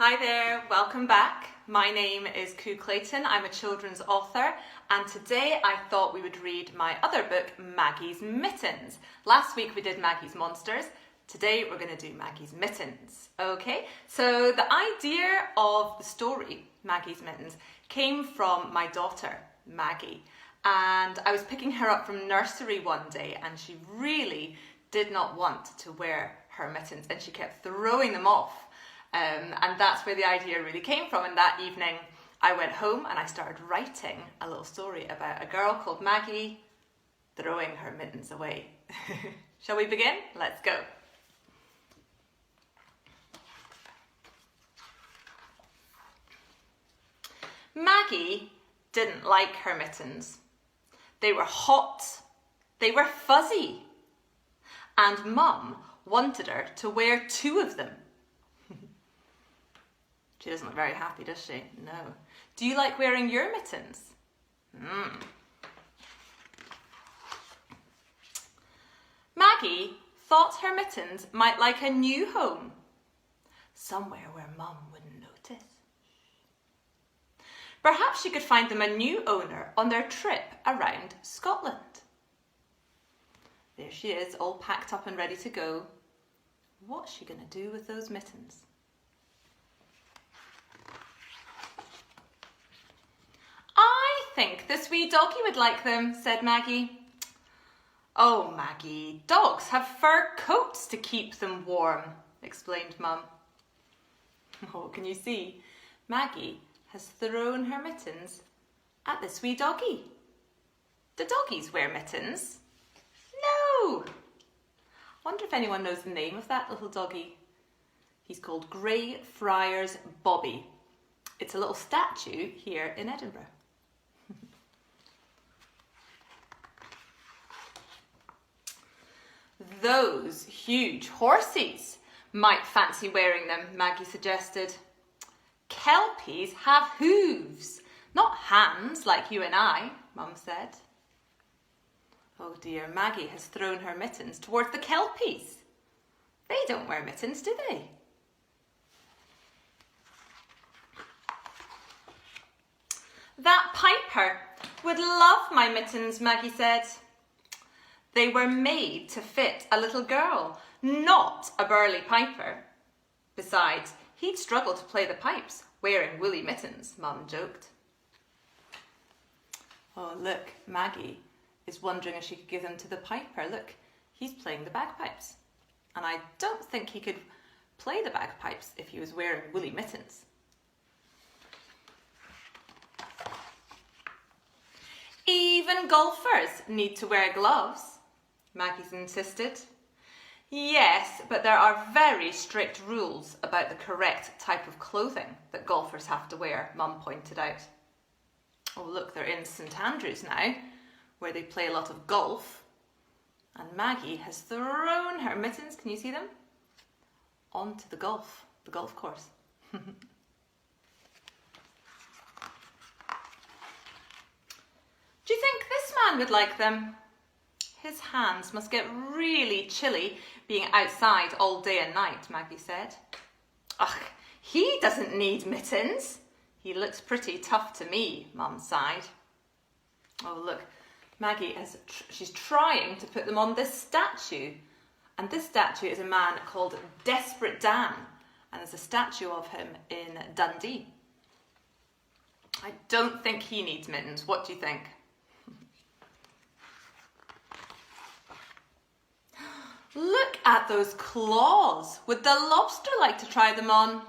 Hi there, welcome back. My name is Clayton. I'm a children's author, and today I thought we would read my other book, Maggie's Mittens. Last week we did Maggie's Monsters. Today we're going to do Maggie's Mittens. Okay, so the idea of the story, Maggie's Mittens, came from my daughter, Maggie. And I was picking her up from nursery one day, and she really did not want to wear her mittens, and she kept throwing them off. And that's where the idea really came from. And that evening I went home and I started writing a little story about a girl called Maggie throwing her mittens away. Shall we begin? Let's go. Maggie didn't like her mittens. They were hot, they were fuzzy, and Mum wanted her to wear 2 of them. She doesn't look very happy, does she? No. Do you like wearing your mittens? Maggie thought her mittens might like a new home, somewhere where Mum wouldn't notice. Perhaps she could find them a new owner on their trip around Scotland. There she is, all packed up and ready to go. What's she going to do with those mittens? I think this wee doggy would like them, said Maggie. Oh, Maggie, dogs have fur coats to keep them warm, explained Mum. Oh, can you see? Maggie has thrown her mittens at this wee doggy. Do doggies wear mittens? No! Wonder if anyone knows the name of that little doggy. He's called Greyfriars Bobby. It's a little statue here in Edinburgh. Those huge horses might fancy wearing them, Maggie suggested. Kelpies have hooves, not hands like you and I, Mum said. Oh dear, Maggie has thrown her mittens towards the Kelpies. They don't wear mittens, do they? That piper would love my mittens, Maggie said. They were made to fit a little girl, not a burly piper. Besides, he'd struggle to play the pipes wearing woolly mittens, Mum joked. Oh, look, Maggie is wondering if she could give them to the piper. Look, he's playing the bagpipes. And I don't think he could play the bagpipes if he was wearing woolly mittens. Even golfers need to wear gloves, Maggie's insisted. Yes, but there are very strict rules about the correct type of clothing that golfers have to wear, Mum pointed out. Oh, look, they're in St Andrews now, where they play a lot of golf. And Maggie has thrown her mittens, can you see them? Onto the golf course. Do you think this man would like them? His hands must get really chilly being outside all day and night, Maggie said. Ugh, he doesn't need mittens. He looks pretty tough to me, Mum sighed. Oh, look, Maggie she's trying to put them on this statue. And this statue is a man called Desperate Dan. And there's a statue of him in Dundee. I don't think he needs mittens. What do you think? Look at those claws. Would the lobster like to try them on?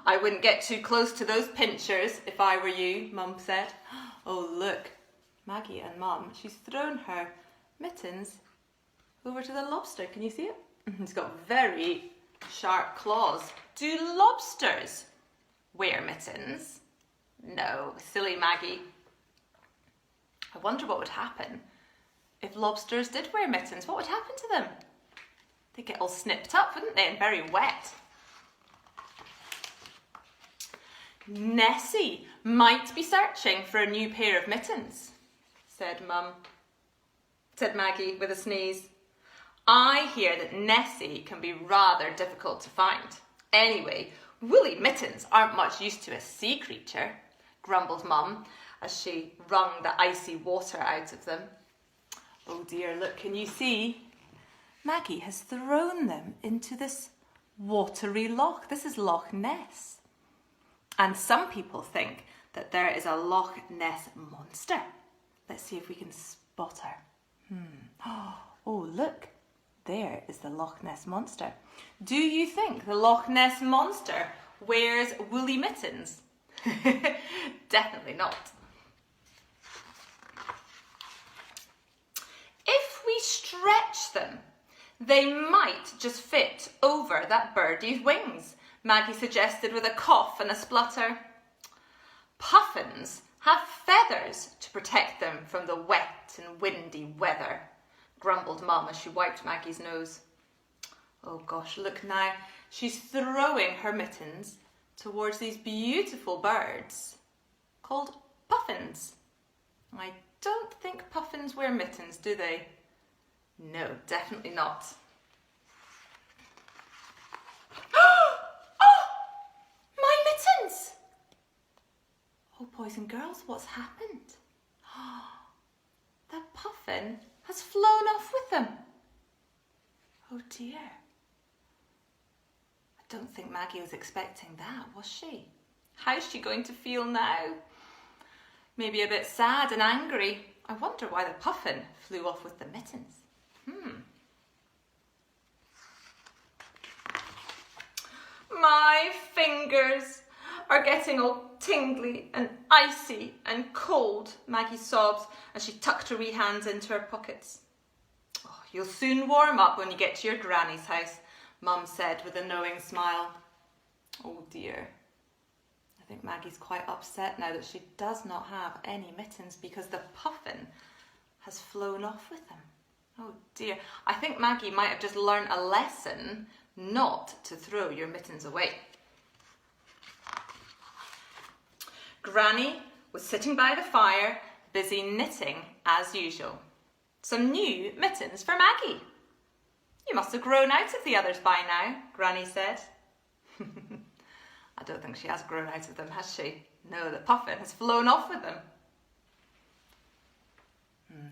I wouldn't get too close to those pinchers if I were you, Mum said. Oh, look, Maggie and Mum, she's thrown her mittens over to the lobster. Can you see it? He's got very sharp claws. Do lobsters wear mittens? No, silly Maggie. I wonder what would happen if lobsters did wear mittens. What would happen to them? They'd get all snipped up, wouldn't they, and very wet. Nessie might be searching for a new pair of mittens, said Maggie with a sneeze. I hear that Nessie can be rather difficult to find. Anyway, Woolly Mittens aren't much used to a sea creature, grumbled Mum as she wrung the icy water out of them. Oh dear, look, can you see? Maggie has thrown them into this watery loch. This is Loch Ness. And some people think that there is a Loch Ness monster. Let's see if we can spot her. Oh, look. There is the Loch Ness monster. Do you think the Loch Ness monster wears woolly mittens? Definitely not. If we stretch them, they might just fit over that birdie's wings, Maggie suggested with a cough and a splutter. Puffins have feathers to protect them from the wet and windy weather, grumbled Mum as she wiped Maggie's nose. Oh gosh, look now. She's throwing her mittens towards these beautiful birds called puffins. I don't think puffins wear mittens, do they? No, definitely not. Oh, my mittens! Oh, boys and girls, what's happened? The puffin has flown off with them. Oh dear. I don't think Maggie was expecting that, was she? How's she going to feel now? Maybe a bit sad and angry. I wonder why the puffin flew off with the mittens. My fingers are getting all tingly and icy and cold, Maggie sobs as she tucked her wee hands into her pockets. Oh, you'll soon warm up when you get to your granny's house, Mum said with a knowing smile. Oh dear. I think Maggie's quite upset now that she does not have any mittens because the puffin has flown off with them. Oh dear. I think Maggie might have just learned a lesson not to throw your mittens away. Granny was sitting by the fire, busy knitting as usual. Some new mittens for Maggie. You must have grown out of the others by now, Granny said. I don't think she has grown out of them, has she? No, the puffin has flown off with them.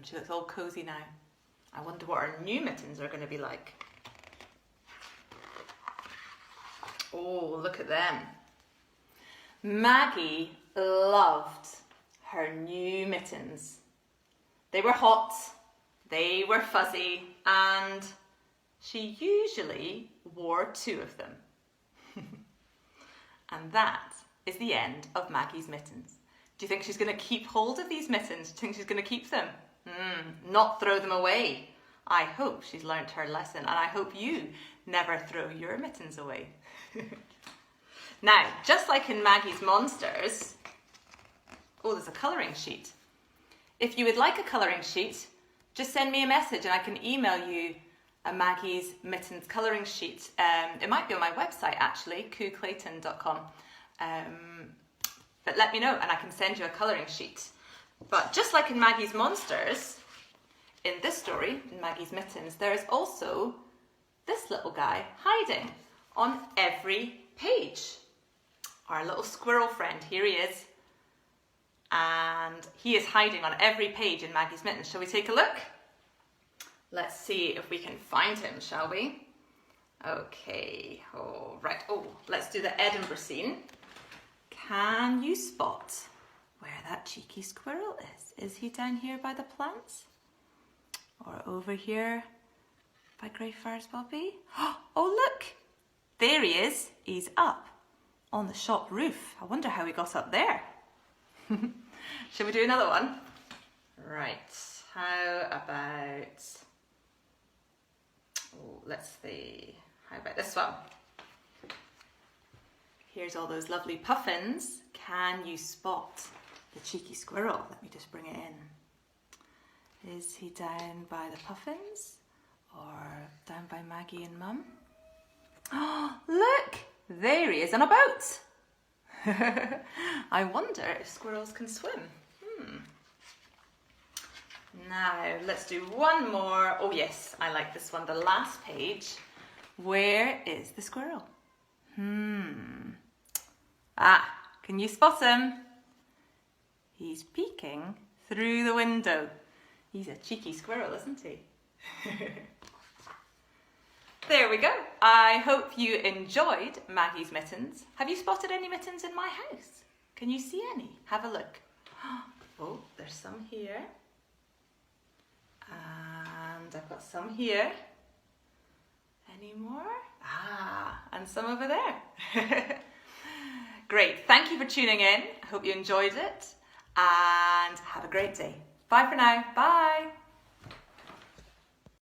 She looks all cosy now. I wonder what her new mittens are going to be like. Oh, look at them. Maggie loved her new mittens. They were hot, they were fuzzy, and she usually wore 2 of them. And that is the end of Maggie's mittens. Do you think she's going to keep hold of these mittens? Do you think she's going to keep them? Not throw them away. I hope she's learnt her lesson, and I hope you never throw your mittens away. Now, just like in Maggie's Monsters, there's a colouring sheet. If you would like a colouring sheet, just send me a message and I can email you a Maggie's Mittens colouring sheet. It might be on my website actually, clayton.com. But let me know and I can send you a colouring sheet. But just like in Maggie's Monsters, in this story, in Maggie's Mittens, there is also this little guy hiding on every page. Our little squirrel friend, here he is. And he is hiding on every page in Maggie's Mittens. Shall we take a look? Let's see if we can find him, shall we? Okay, right. Let's do the Edinburgh scene. Can you spot where that cheeky squirrel is? Is he down here by the plants? Or over here by Greyfriars Bobby? Oh, look! There he is. He's up on the shop roof. I wonder how he got up there. Shall we do another one? Right, how about... let's see. How about this one? Here's all those lovely puffins. Can you spot the cheeky squirrel? Let me just bring it in. Is he down by the puffins or down by Maggie and Mum? Oh, look! There he is on a boat. I wonder if squirrels can swim. Now, let's do one more. Oh yes, I like this one, the last page. Where is the squirrel? Ah, can you spot him? He's peeking through the window. He's a cheeky squirrel, isn't he? There we go. I hope you enjoyed Maggie's mittens. Have you spotted any mittens in my house? Can you see any? Have a look. Oh, there's some here. And I've got some here. Any more? Ah, and some over there. Great. Thank you for tuning in. I hope you enjoyed it. And have a great day. Bye for now. Bye.